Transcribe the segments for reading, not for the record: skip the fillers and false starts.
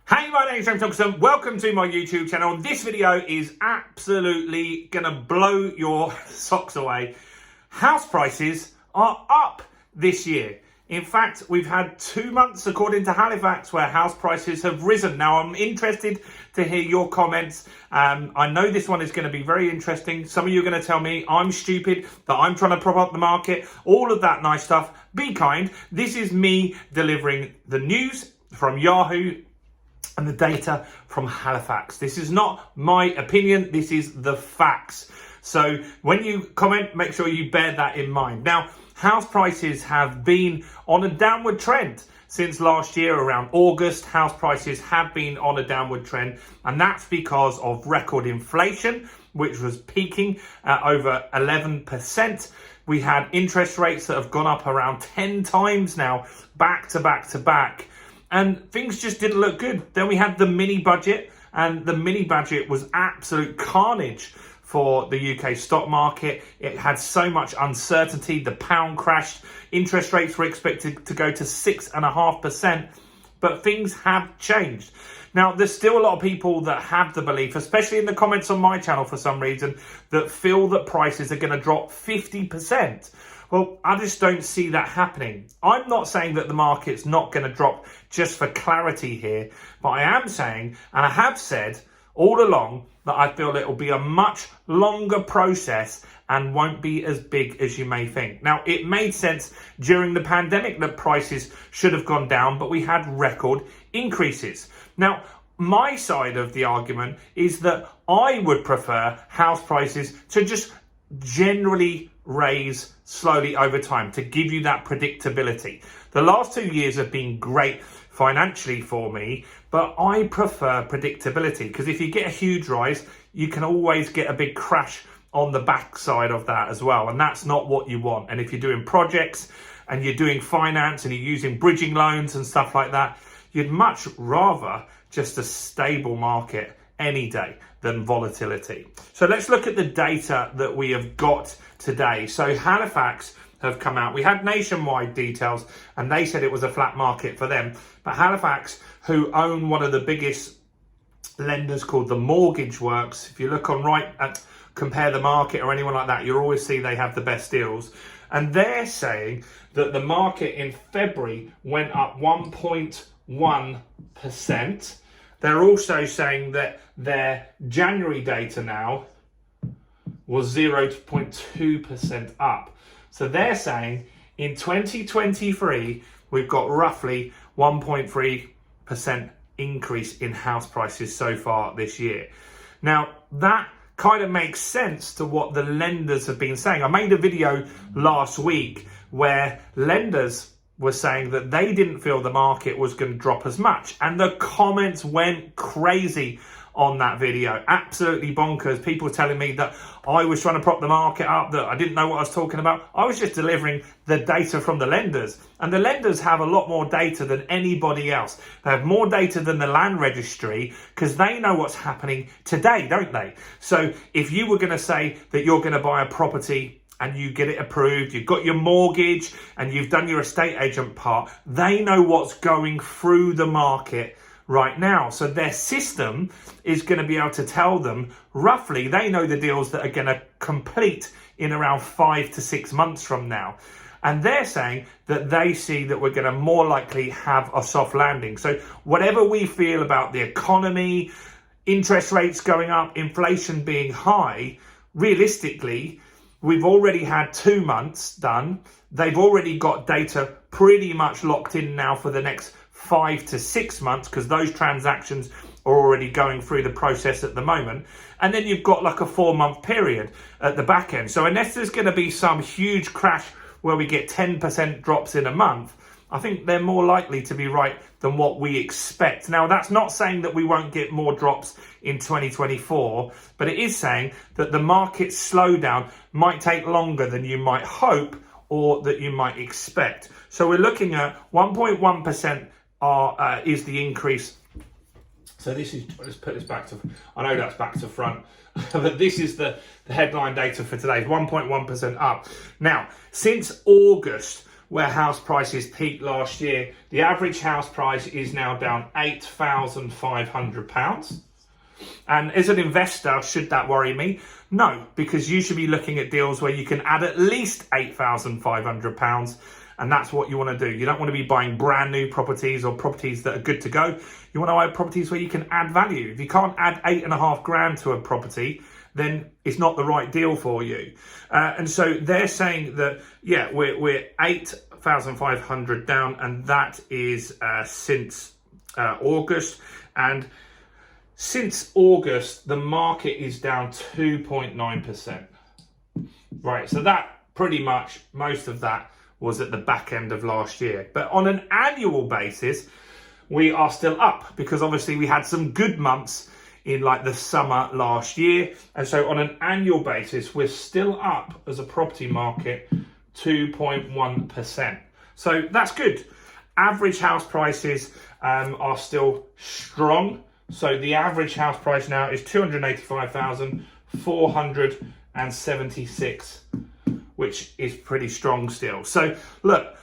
Hey, my name's James Thompson. Welcome to my YouTube channel. This video is absolutely gonna blow your socks away. House prices are up this year. In fact, we've had 2 months, according to Halifax, where house prices have risen. Now, I'm interested to hear your comments. I know this one is going to be very interesting. Some of you are going to tell me I'm stupid, that I'm trying to prop up the market, all of that nice stuff. Be kind. This is me delivering the news from Yahoo and the data from Halifax. This is not my opinion. This is the facts. So when you comment, make sure you bear that in mind. Now, house prices have been on a downward trend since last year. Around August, house prices have been on a downward trend, and that's because of record inflation, which was peaking at over 11%. We had interest rates that have gone up around 10 times now, back to back to back, and things just didn't look good. Then we had the mini budget, and the mini budget was absolute carnage for the UK stock market. It had so much uncertainty. The pound crashed. Interest rates were expected to go to 6.5%, but things have changed. Now, there's still a lot of people that have the belief, especially in the comments on my channel for some reason, that feel that prices are going to drop 50%. Well, I just don't see that happening. I'm not saying that the market's not going to drop just for clarity here, but I am saying, and I have said all along, that I feel it will be a much longer process and won't be as big as you may think. Now, it made sense during the pandemic that prices should have gone down, but we had record increases. Now, my side of the argument is that I would prefer house prices to just generally raise slowly over time to give you that predictability. The last 2 years have been great financially for me, but I prefer predictability, because if you get a huge rise, you can always get a big crash on the backside of that as well, and that's not what you want. And if you're doing projects and you're doing finance and you're using bridging loans and stuff like that, you'd much rather just a stable market any day than volatility. So let's look at the data that we have got today. So Halifax have come out. We had nationwide details and they said it was a flat market for them. But Halifax, who own one of the biggest lenders called the Mortgage Works, if you look on Compare the Market or anyone like that, you'll always see they have the best deals. And they're saying that the market in February went up 1.1%. They're also saying that their January data now was 0.2% up. So they're saying in 2023, we've got roughly 1.3% increase in house prices so far this year. Now, that kind of makes sense to what the lenders have been saying. I made a video last week where lenders were saying that they didn't feel the market was going to drop as much. And the comments went crazy on that video. Absolutely bonkers. People telling me that I was trying to prop the market up, that I didn't know what I was talking about. I was just delivering the data from the lenders. And the lenders have a lot more data than anybody else. They have more data than the land registry because they know what's happening today, don't they? So if you were going to say that you're going to buy a property and you get it approved, you've got your mortgage and you've done your estate agent part, they know what's going through the market right now. So their system is going to be able to tell them roughly, they know the deals that are going to complete in around 5 to 6 months from now. And they're saying that they see that we're going to more likely have a soft landing. So whatever we feel about the economy, interest rates going up, inflation being high, realistically, we've already had 2 months done. They've already got data pretty much locked in now for the next 5 to 6 months, because those transactions are already going through the process at the moment. And then you've got like a 4-month period at the back end. So unless there's going to be some huge crash where we get 10% drops in a month, I think they're more likely to be right than what we expect. Now, that's not saying that we won't get more drops in 2024, but it is saying that the market slowdown might take longer than you might hope or that you might expect. So we're looking at 1.1% is the increase. So this is, let's put this back to, I know that's back to front, but this is the headline data for today, 1.1% up. Now, since August, where house prices peaked last year, the average house price is now down £8,500. And as an investor, should that worry me? No, because you should be looking at deals where you can add at least £8,500. And that's what you want to do. You don't want to be buying brand new properties or properties that are good to go. You want to buy properties where you can add value. If you can't add 8.5 grand to a property, then it's not the right deal for you. And so they're saying that, yeah, we're 8,500 down, and that is since August. And since August, the market is down 2.9%. Right, so that pretty much, most of that was at the back end of last year. But on an annual basis, we are still up, because obviously we had some good months in like the summer last year. And so on an annual basis, we're still up as a property market 2.1%. So that's good. Average house prices are still strong. So the average house price now is 285,476, which is pretty strong still. So look,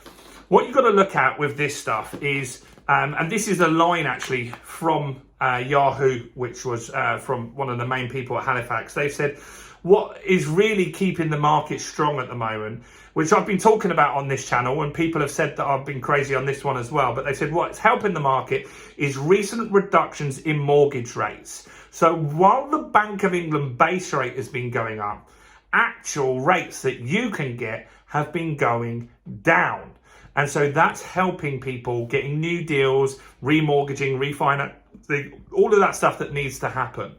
what you've got to look at with this stuff is, and this is a line actually from Yahoo, which was from one of the main people at Halifax. They said, what is really keeping the market strong at the moment, which I've been talking about on this channel, and people have said that I've been crazy on this one as well, but they said what's helping the market is recent reductions in mortgage rates. So while the Bank of England base rate has been going up, actual rates that you can get have been going down. And so that's helping people getting new deals, remortgaging, refinancing, all of that stuff that needs to happen.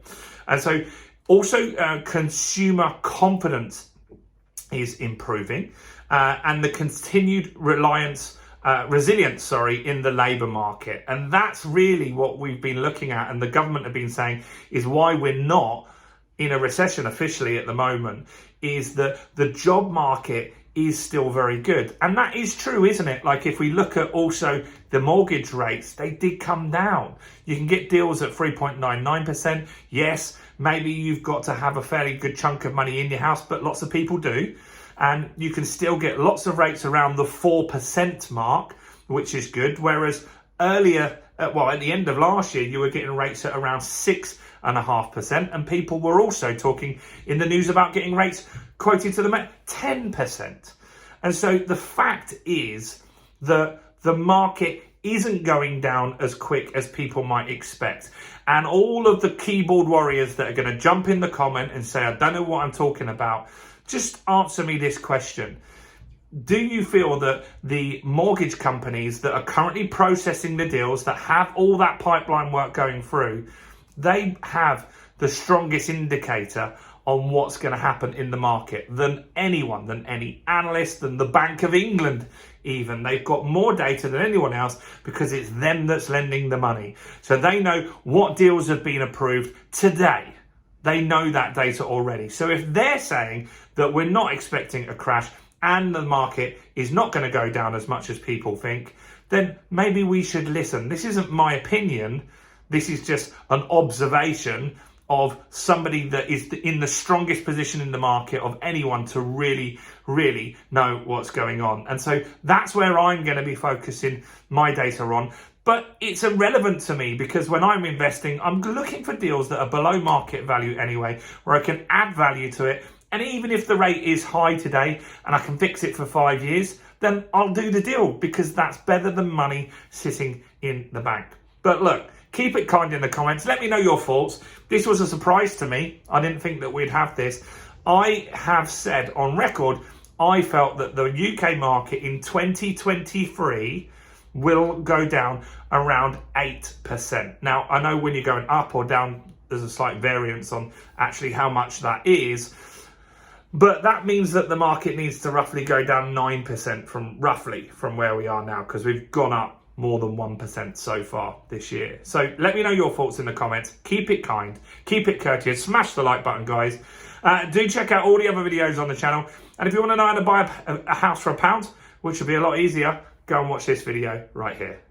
And so also consumer confidence is improving, and the continued resilience in the labour market. And that's really what we've been looking at, and the government have been saying is why we're not in a recession officially at the moment, is that the job market is still very good. And that is true, isn't it? Like if we look at also the mortgage rates, they did come down. You can get deals at 3.99%. Yes, maybe you've got to have a fairly good chunk of money in your house, but lots of people do. And you can still get lots of rates around the 4% mark, which is good. Whereas earlier, at the end of last year, you were getting rates at around 6.5%. And people were also talking in the news about getting rates quoted to them at 10%. And so the fact is that the market isn't going down as quick as people might expect. And all of the keyboard warriors that are going to jump in the comment and say, I don't know what I'm talking about, just answer me this question. Do you feel that the mortgage companies that are currently processing the deals, that have all that pipeline work going through, they have the strongest indicator on what's going to happen in the market than anyone, than any analyst, than the Bank of England even? They've got more data than anyone else because it's them that's lending the money. So they know what deals have been approved today. They know that data already. So if they're saying that we're not expecting a crash and the market is not going to go down as much as people think, then maybe we should listen. This isn't my opinion. This is just an observation of somebody that is in the strongest position in the market of anyone to really, really know what's going on. And so that's where I'm going to be focusing my data on. But it's irrelevant to me because when I'm investing, I'm looking for deals that are below market value anyway, where I can add value to it. And even if the rate is high today and I can fix it for 5 years, then I'll do the deal because that's better than money sitting in the bank. But look, keep it kind in the comments. Let me know your thoughts. This was a surprise to me. I didn't think that we'd have this. I have said on record, I felt that the UK market in 2023 will go down around 8%. Now, I know when you're going up or down, there's a slight variance on actually how much that is. But that means that the market needs to roughly go down 9% from where we are now, because we've gone up more than 1% so far this year. So let me know your thoughts in the comments. Keep it kind, keep it courteous, smash the like button, guys. Do check out all the other videos on the channel. And if you want to know how to buy a house for £1, which would be a lot easier, go and watch this video right here.